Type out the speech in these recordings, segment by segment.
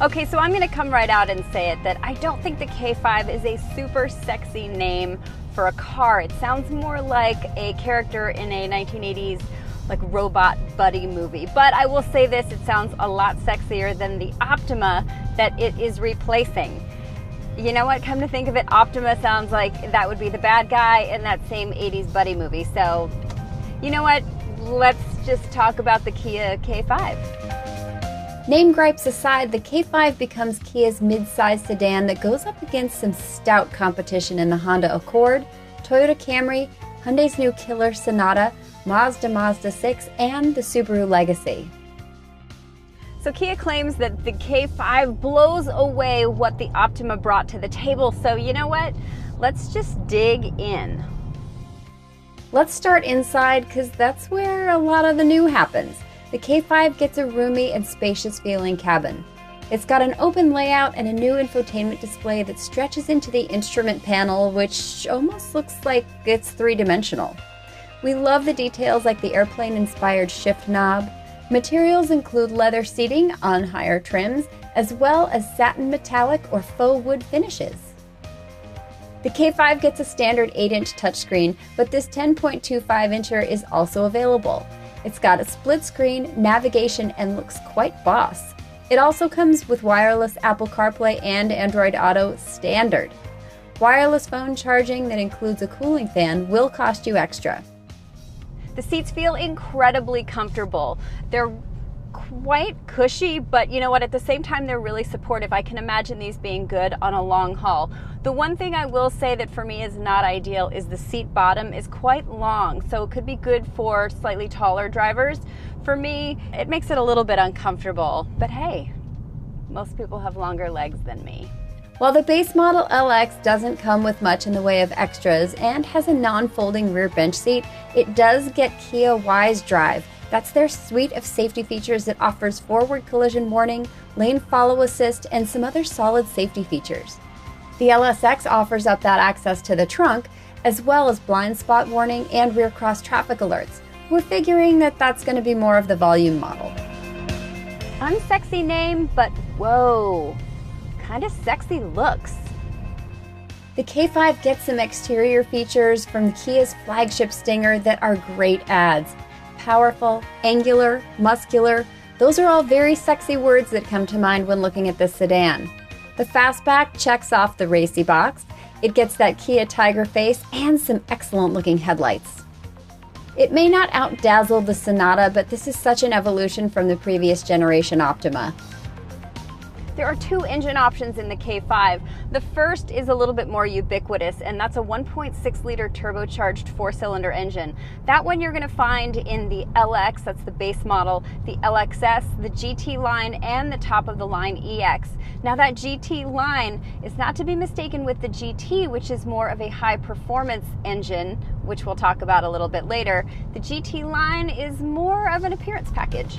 Okay, so I'm gonna come right out and say it that I don't think the K5 is a super sexy name for a car. It sounds more like a character in a 1980s like robot buddy movie. But I will say this, it sounds a lot sexier than the Optima that it is replacing. You know what, come to think of it, Optima sounds like that would be the bad guy in that same 80s buddy movie. So, you know what, let's just talk about the Kia K5. Name gripes aside, the K5 becomes Kia's mid-size sedan that goes up against some stout competition in the Honda Accord, Toyota Camry, Hyundai's new killer Sonata, Mazda 6, and the Subaru Legacy. So Kia claims that the K5 blows away what the Optima brought to the table. So you know what? Let's just dig in. Let's start inside because that's where a lot of the new happens. The K5 gets a roomy and spacious feeling cabin. It's got an open layout and a new infotainment display that stretches into the instrument panel, which almost looks like it's three-dimensional. We love the details like the airplane-inspired shift knob. Materials include leather seating on higher trims, as well as satin metallic or faux wood finishes. The K5 gets a standard 8-inch touchscreen, but this 10.25-incher is also available. It's got a split screen, navigation, and looks quite boss. It also comes with wireless Apple CarPlay and Android Auto standard. Wireless phone charging that includes a cooling fan will cost you extra. The seats feel incredibly comfortable. They're quite cushy, but you know what, at the same time they're really supportive. I can imagine these being good on a long haul. The one thing I will say that for me is not ideal is the seat bottom is quite long, so it could be good for slightly taller drivers. For me, it makes it a little bit uncomfortable, but hey, most people have longer legs than me. While the base model LX doesn't come with much in the way of extras and has a non-folding rear bench seat, it does get Kia Wise Drive. That's their suite of safety features that offers forward collision warning, lane follow assist, and some other solid safety features. The LSX offers up that access to the trunk, as well as blind spot warning and rear cross traffic alerts. We're figuring that that's going to be more of the volume model. Unsexy name, but whoa, kind of sexy looks. The K5 gets some exterior features from Kia's flagship Stinger that are great adds. Powerful, angular, muscular, those are all very sexy words that come to mind when looking at this sedan. The fastback checks off the racy box. It gets that Kia Tiger face and some excellent looking headlights. It may not outdazzle the Sonata, but this is such an evolution from the previous generation Optima. There are two engine options in the K5. The first is a little bit more ubiquitous, and that's a 1.6-liter turbocharged 4-cylinder engine. That one you're going to find in the LX, that's the base model, the LXS, the GT line, and the top-of-the-line EX. Now that GT line is not to be mistaken with the GT, which is more of a high-performance engine, which we'll talk about a little bit later. The GT line is more of an appearance package.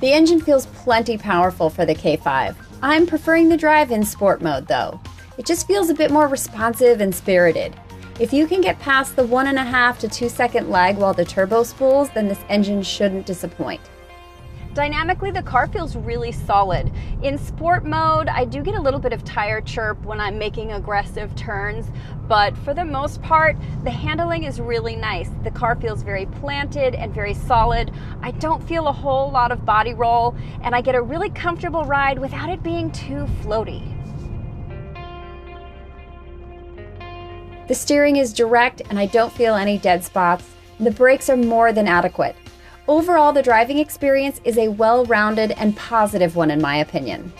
The engine feels plenty powerful for the K5. I'm preferring the drive-in sport mode though. It just feels a bit more responsive and spirited. If you can get past the 1.5 to 2 second lag while the turbo spools, then this engine shouldn't disappoint. Dynamically, the car feels really solid. In sport mode, I do get a little bit of tire chirp when I'm making aggressive turns, but for the most part, the handling is really nice. The car feels very planted and very solid. I don't feel a whole lot of body roll, and I get a really comfortable ride without it being too floaty. The steering is direct and I don't feel any dead spots. The brakes are more than adequate. Overall, the driving experience is a well-rounded and positive one in my opinion.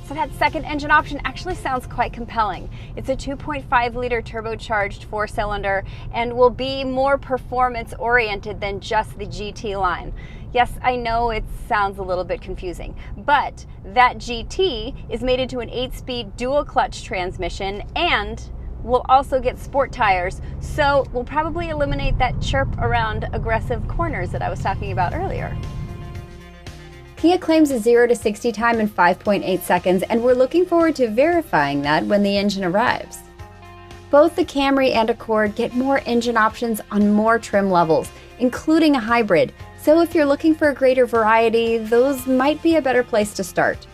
So that second engine option actually sounds quite compelling. It's a 2.5-liter turbocharged 4-cylinder and will be more performance-oriented than just the GT line. Yes, I know it sounds a little bit confusing, but that GT is made into an 8-speed dual-clutch transmission and will also get sport tires, so we'll probably eliminate that chirp around aggressive corners that I was talking about earlier. Kia claims a 0 to 60 time in 5.8 seconds, and we're looking forward to verifying that when the engine arrives. Both the Camry and Accord get more engine options on more trim levels, including a hybrid, so if you're looking for a greater variety, those might be a better place to start.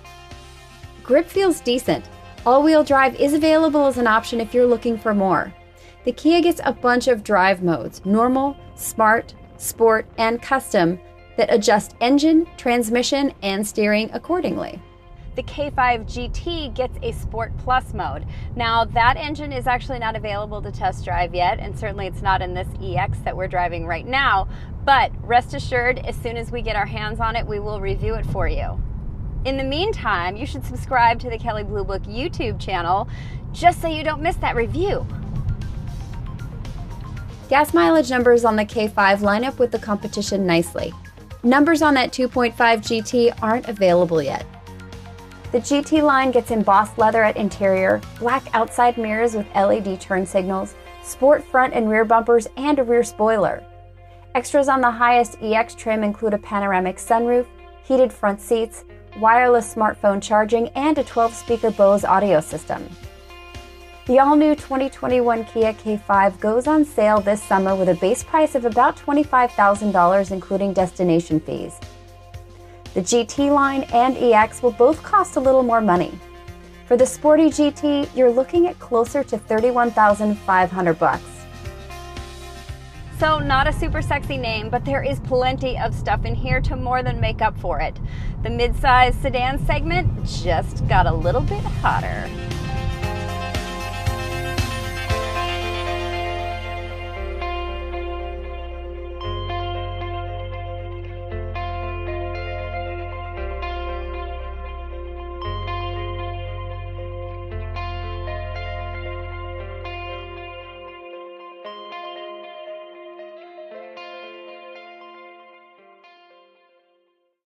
Grip feels decent. All-wheel drive is available as an option if you're looking for more. The Kia gets a bunch of drive modes: normal, smart, sport, and custom, that adjust engine, transmission, and steering accordingly. The K5 GT gets a Sport Plus mode. Now, that engine is actually not available to test drive yet, and certainly it's not in this EX that we're driving right now, but rest assured, as soon as we get our hands on it, we will review it for you. In the meantime, you should subscribe to the Kelley Blue Book YouTube channel just so you don't miss that review. Gas mileage numbers on the K5 line up with the competition nicely. Numbers on that 2.5 GT aren't available yet. The GT line gets embossed leatherette interior, black outside mirrors with LED turn signals, sport front and rear bumpers, and a rear spoiler. Extras on the highest EX trim include a panoramic sunroof, heated front seats, wireless smartphone charging, and a 12-speaker Bose audio system. The all-new 2021 Kia K5 goes on sale this summer with a base price of about $25,000, including destination fees. The GT line and EX will both cost a little more money. For the sporty GT, you're looking at closer to $31,500. So, not a super sexy name, but there is plenty of stuff in here to more than make up for it. The mid-size sedan segment just got a little bit hotter.